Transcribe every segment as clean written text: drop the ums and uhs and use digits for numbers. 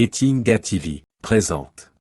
Etinga TV présente.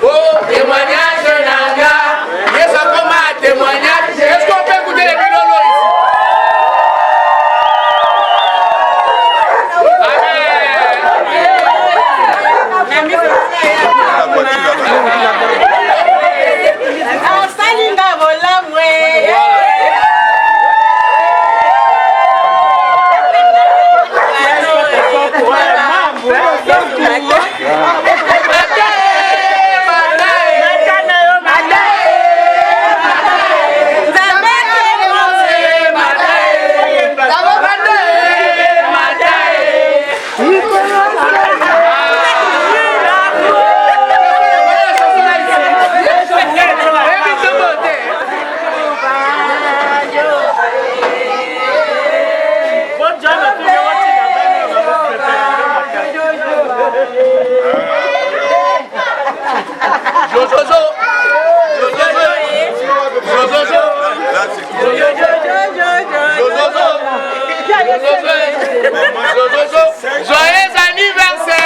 Oh, témoignage nanga, yes, comment témoignage, est-ce qu'on peut écouter les bidolos ici? Joyeux anniversaire!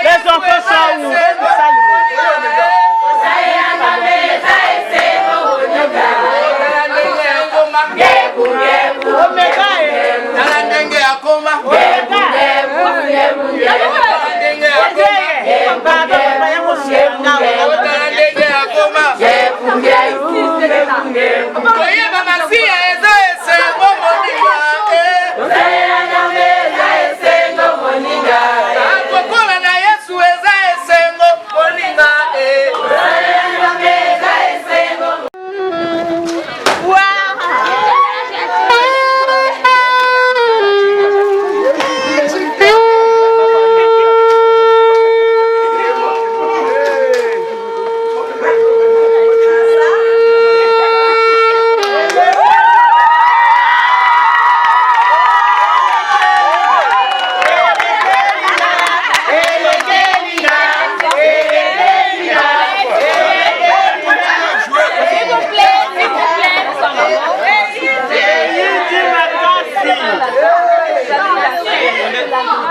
Les enfants sont où?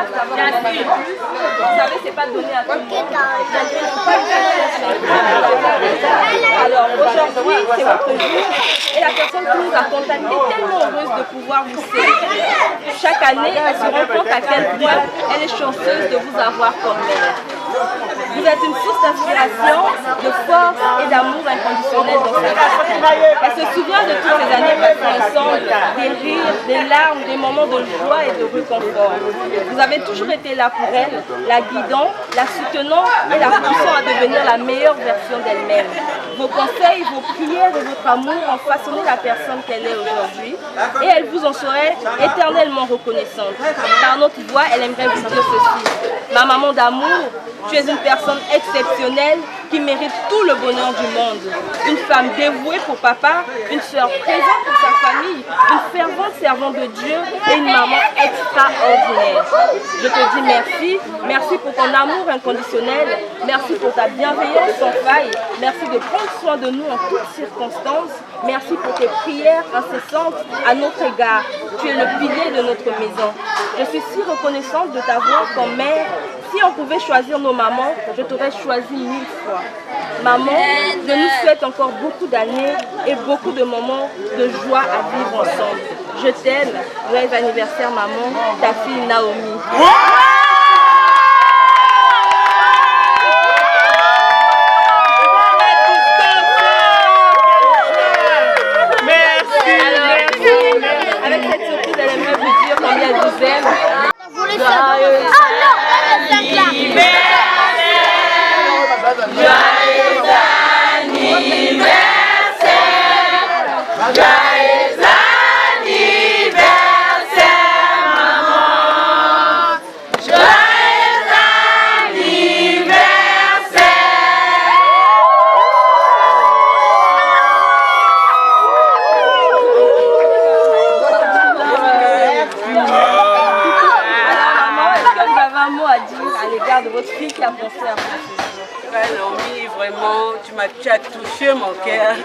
savoir un peu plus. Vous savez, c'est pas donné à tout le monde. Alors aujourd'hui, c'est votre jour et la personne qui nous a contacté est tellement heureuse de pouvoir vous servir. Chaque année, elle se rend compte à quel point elle est chanceuse de vous avoir comme mère. Vous êtes une source d'inspiration, de force et d'amour inconditionnel dans sa vie. Elle se souvient de toutes ces années passées ensemble, des rires, des larmes, des moments de joie et de réconfort. Vous avez toujours été là pour elle, la guidant, la soutenant et la poussant à devenir la meilleure version d'elle-même. Vos conseils, vos prières et votre amour ont façonné la personne qu'elle est aujourd'hui et elle vous en serait éternellement reconnaissante. Par notre voix, elle aimerait vous dire ceci. Ma maman d'amour, tu es une personne exceptionnelle qui mérite tout le bonheur du monde. Une femme dévouée pour papa, une sœur présente pour sa famille, une fervente servante de Dieu et une maman extraordinaire. Je te dis merci, merci pour ton amour inconditionnel, merci pour ta bienveillance sans faille, merci de prendre soin de nous en toutes circonstances, merci pour tes prières incessantes à notre égard. Tu es le pilier de notre maison. Je suis si reconnaissante de t'avoir comme mère. Si on pouvait choisir nos mamans, je t'aurais choisi 1000 fois. Maman, je nous souhaite encore beaucoup d'années et beaucoup de moments de joie à vivre ensemble. Je t'aime. Joyeux anniversaire maman, ta fille Naomi. Avec cette surprise, elle aimerait vous dire combien elle vous aime. Joyeux de votre fille qui a pensé à vous. Naomi, vraiment, tu as touché mon cœur.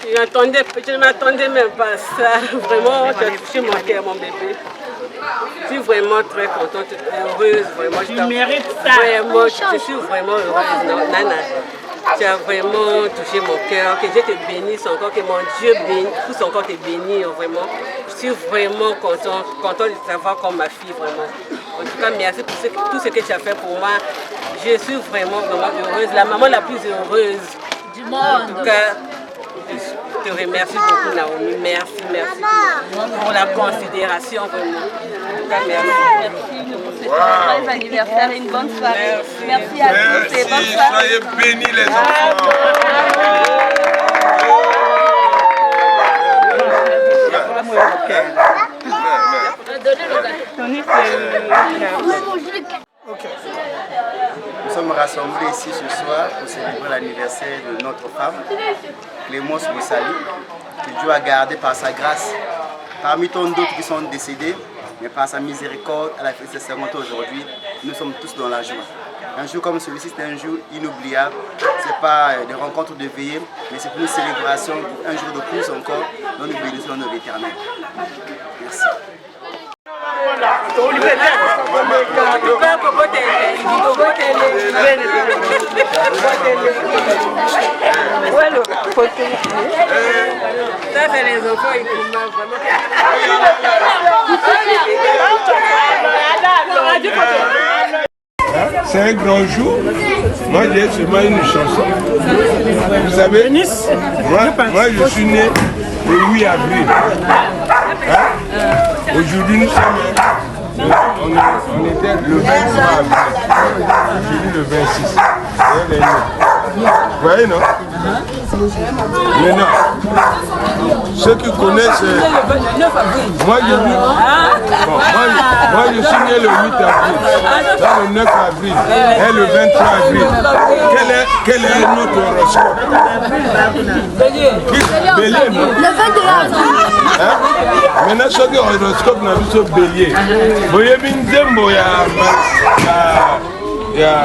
Je ne m'attendais même pas à ça. Vraiment, tu as touché mon cœur, mon bébé. Je suis vraiment très contente, heureuse. Vraiment, tu mérites ça. Vraiment, je suis vraiment heureuse, Nana. Tu as vraiment touché mon cœur. Que Dieu te bénisse encore, que mon Dieu puisse encore te bénir, vraiment. Je suis vraiment contente de t'avoir comme ma fille, vraiment. En tout cas, merci pour tout ce que tu as fait pour moi. Je suis vraiment heureuse. La maman la plus heureuse du monde. En tout cas, je te remercie beaucoup, Naomi. Merci pour la considération, vraiment. En tout cas, merci. Nous vous souhaitons un joyeux anniversaire et une bonne soirée. Merci à tous et bonne soirée. Soyez bénis les enfants. Nous sommes rassemblés ici ce soir pour célébrer l'anniversaire de notre femme, Clémence Boussali, que Dieu a gardé par sa grâce. Parmi tant d'autres qui sont décédés, mais par sa miséricorde, elle a fait ses serments aujourd'hui. Nous sommes tous dans la joie. Un jour comme celui-ci, c'est un jour inoubliable. Ce n'est pas des rencontres de veillée, mais c'est une célébration pour un jour de plus encore, dont nous bénissons de l'Éternel. Merci. Ça, c'est les enfants, ils vraiment. C'est un grand jour. Moi, j'ai seulement une chanson. Vous savez, moi je suis né le 8 avril. Hein? Aujourd'hui, nous sommes. On était le 23 avril. Aujourd'hui, le 26. Vous voyez, non? Maintenant, ceux qui connaissent, moi je suis né le 8 avril, dans le 9 avril et le 23 avril. Quel est notre horoscope? Bélier, non? Le 22 avril. Maintenant, ceux qui ont horoscope n'a vu ce bélier. Vous voyez, Binzembo, il y a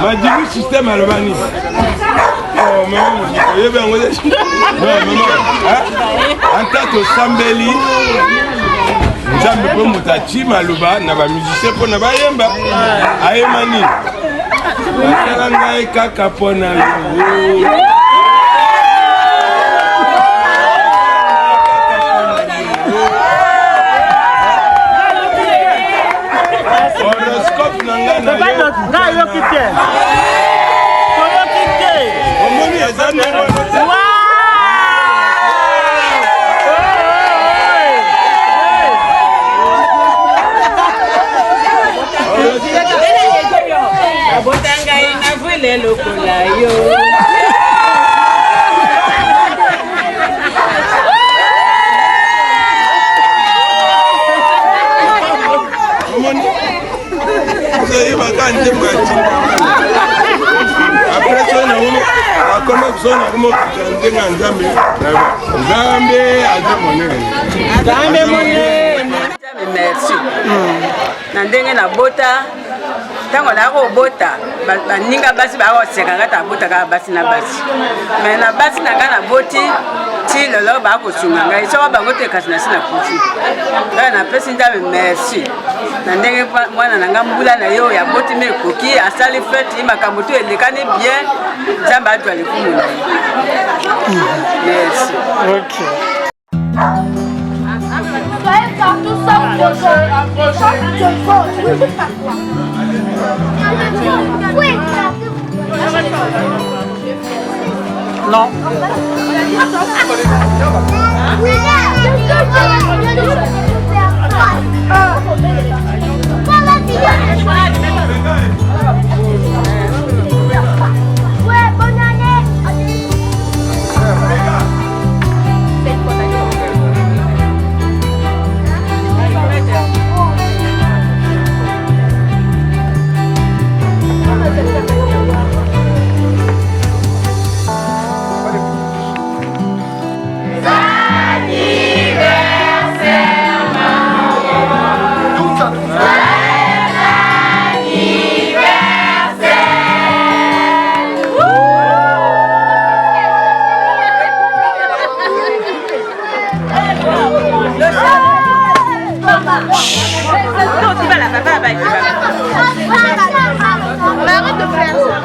Madilou système Albanie. anta tosambeli nzambe mpe moto atima aloba na bamusicien mpo na bayemba ayema nini basala ngai kaka mpo na yo. Horoscope na ngai na yo omoni eza ndenge Botanga ina vile lokola yo. Après ça, on a besoin de merci. Na ndenge na bota tango na ko bota baninga basi ba ko sekanga ta bota ka basi na basi. Mais na basi na kana boti ti lelo ba ko sunga ngai so ba ngote kasi na sina kuti. Na pesi ndabe merci. Na ndenge mwana na ngambula na yo ya boti me koki asali fête makambo to elekani bien nzamba atwa likumu na yo. Merci. OK. Soyez partout sauf Non. Ouais, bonne année. Arrête de faire ça.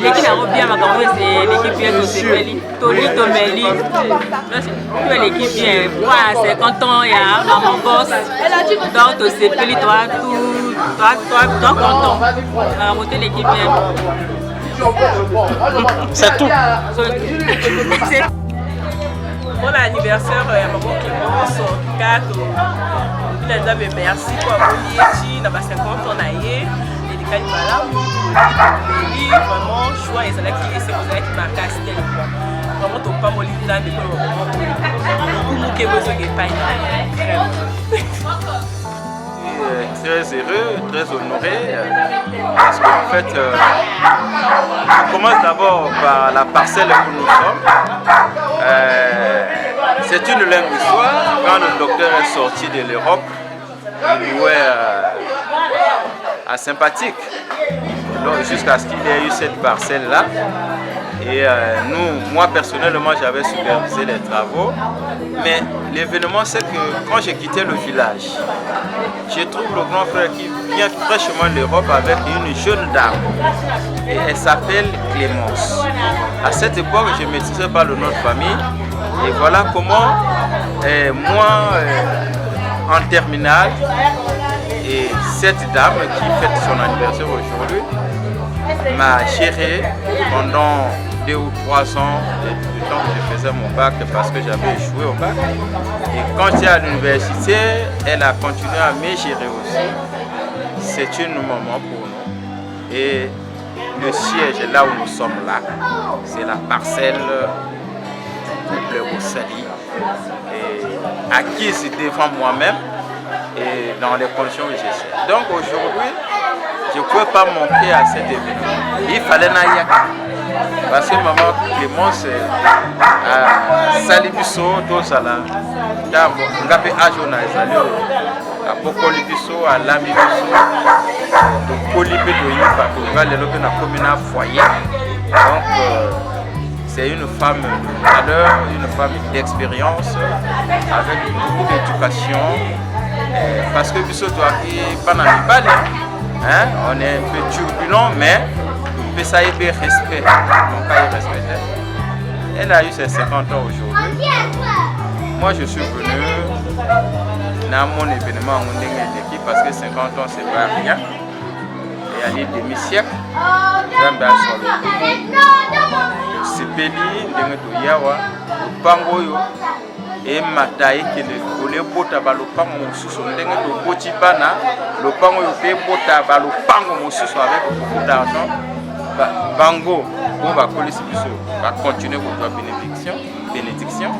L'équipe a bien makambo c'est l'équipe bien tosepeli toli tomeli tu es l'équipe bien moi 50 ans il y a maman boss donc tosepeli toi content à monter l'équipe bien c'est tout. Bon anniversaire ya maman Clémence Kato ila merci pour avoir lié na ba 50 ans na ye vraiment choix et c'est qui marque vraiment ton pas molli là mais très heureux, très honoré parce qu'en fait on commence d'abord par la parcelle où nous sommes. C'est une longue histoire. Quand le docteur est sorti de l'Europe, il louait à Sympathique jusqu'à ce qu'il ait eu cette parcelle là et moi personnellement j'avais supervisé les travaux, mais l'événement c'est que quand j'ai quitté le village, je trouve le grand frère qui vient fraîchement de l'Europe avec une jeune dame et elle s'appelle Clémence. À cette époque je ne maîtrisais pas le nom de famille et voilà comment moi en terminale et cette dame qui fête son anniversaire aujourd'hui m'a géré pendant 2 ou 3 ans du temps que je faisais mon bac parce que j'avais échoué au bac. Et quand j'étais à l'université, elle a continué à me gérer aussi. C'est une maman pour nous. Et le siège là où nous sommes là, c'est la parcelle de Roussali, acquise devant moi-même et dans les conditions que j'essaie. Donc aujourd'hui, je ne pouvais pas manquer à cet événement. Il fallait naïa. Parce que maman Clémence a sali biso tozala ntango ngape age na ezali oyo abokoli biso alami biso tokoli mpe toyiba tonga lelo mpe nakomi na foyer. Donc c'est une femme de valeur, une femme d'expérience avec beaucoup d'éducation parce que biso toaki bana mibale, on est un peu turbulent mais ça y est respect, mon cas est respecté. Elle a eu ses 50 ans aujourd'hui. Moi je suis venu dans mon événement en équipe parce que 50 ans c'est pas rien. Et à l'île demi-siècle, j'aime bien sur le Sepeli, de Yawa, le Pangoyo, et Mataï qui est le Bota Balopango Moussou, le Botibana, le Pangoyo, le Bota Balopango Moussou avec beaucoup d'argent. Bango, on va coller ce bisou, on va continuer pour la bénédiction,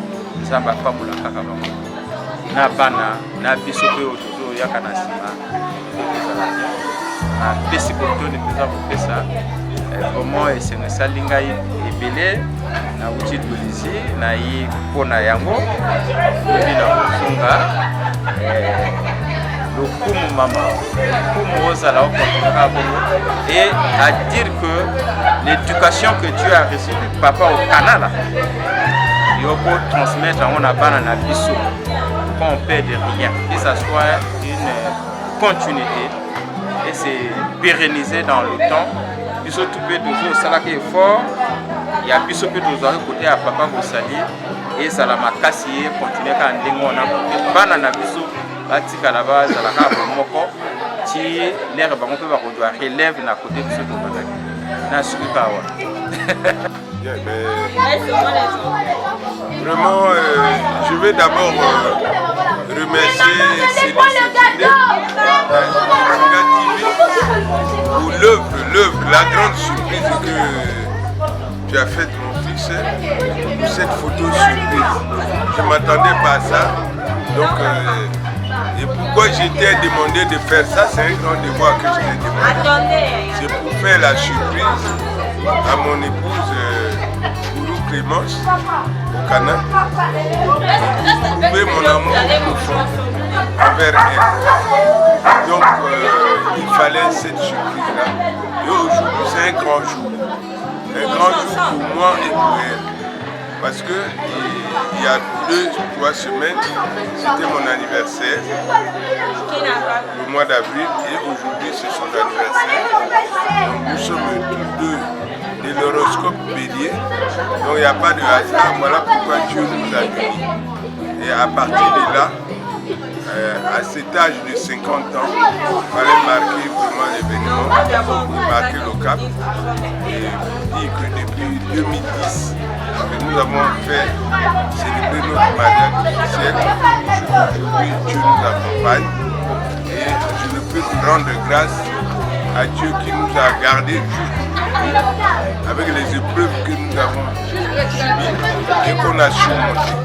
ça va pas pour la cacaban. Na bana, na bisou pe autour, ya kanasima, na pesi koto ne peut pas faire ça. Comment est-ce que ça linga est belé, na outil de lisi, na y pona yango, et na sunga. Le Koumou Maman, Koumou Ozala, et à dire que l'éducation que Dieu a reçue du papa au Canada, il faut transmettre à mon abana biso, quand on perd de rien, que ça soit une continuité et c'est pérennisé dans le temps. Biso tout peut toujours, ça qui est fort, il y a biso peut toujours côté à papa Moussali et ça la makasié continuer quand on a banana biso. Batika la base à la cave moko ti l'air bango pe ba ko doit relève na côté de ce bataki na suki kawa. Vraiment je vais d'abord remercier Céline pour l'œuvre, la grande surprise que tu as faite mon fils pour cette photo surprise. Je m'attendais pas à ça. Donc et pourquoi j'ai été demandé de faire ça, c'est un grand devoir que je t'ai demandé. C'est pour faire la surprise à mon épouse Boulou Clémence au Canada. Pour prouver mon amour profond envers elle. Donc il fallait cette surprise-là. Et aujourd'hui c'est un grand jour. Un grand jour pour moi et pour elle. Parce que il y a 2-3 semaines, c'était mon anniversaire, le mois d'avril, et aujourd'hui c'est son anniversaire. Donc nous sommes tous deux de l'horoscope bélier, donc il n'y a pas de hasard, voilà pourquoi Dieu nous a unis. Et à partir de là, à cet âge de 50 ans, il fallait marquer vraiment l'événement, marquer le cap, et dire que depuis 2010, nous avons fait célébrer notre mariage officiel. Aujourd'hui, Dieu nous accompagne et je ne peux que rendre grâce à Dieu qui nous a gardés avec les épreuves que nous avons subies et qu'on a surmontées.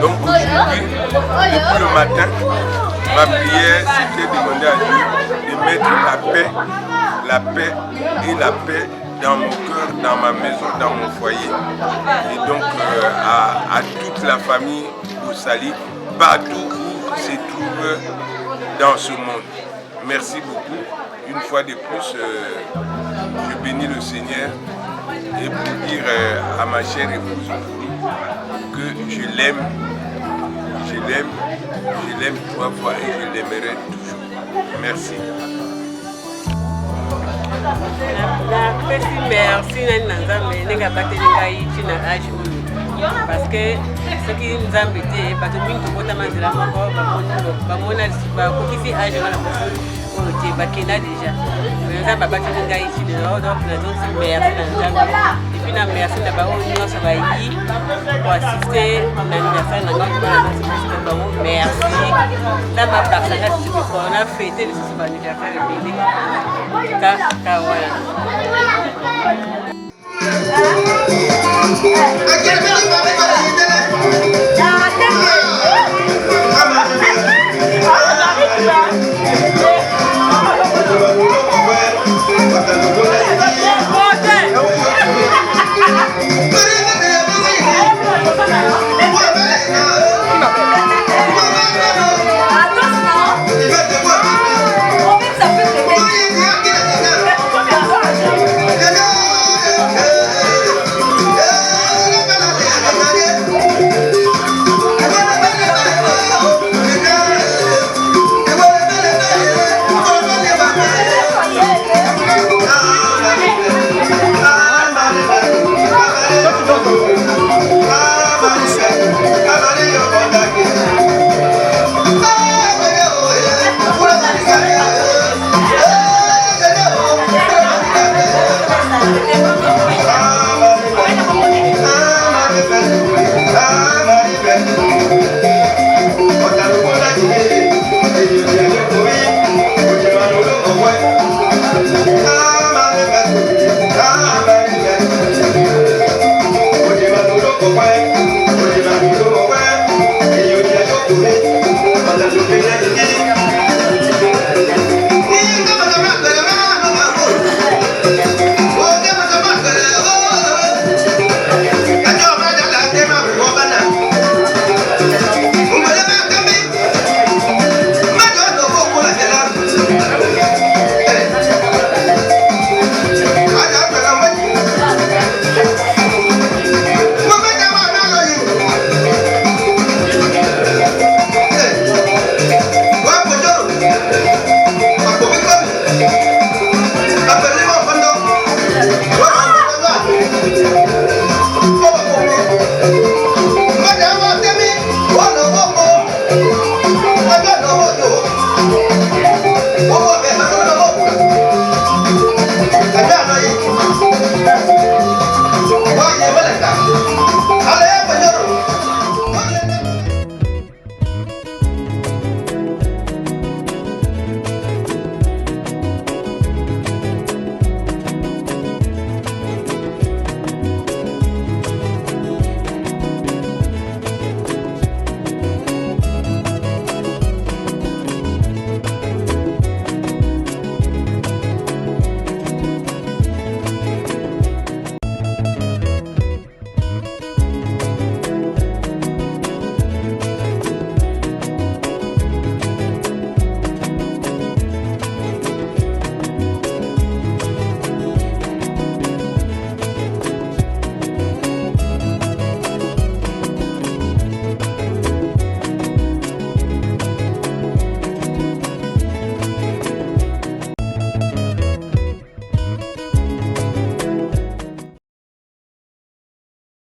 Donc aujourd'hui, depuis le matin, ma prière c'était de demander à Dieu de mettre la paix et la paix dans mon cœur, dans ma maison, dans mon foyer. Et donc à toute la famille Boussali, partout où se trouve dans ce monde. Merci beaucoup. Une fois de plus, je bénis le Seigneur et pour dire à ma chère épouse que je l'aime 3 fois et je l'aimerai toujours. Merci. Merci parce que ce qui nous a embêtés, parce que nous avons oyo bakenda déjà eza babakeli ngai ici dehors donc nazonsi merci na nzambe epuis na merci na bango nyonso bayi koassiste na anniversaire na ngai nazonsi bango merci na bapartana lisusu na fete lisusu baanniversaire ebele kaka wana Jangan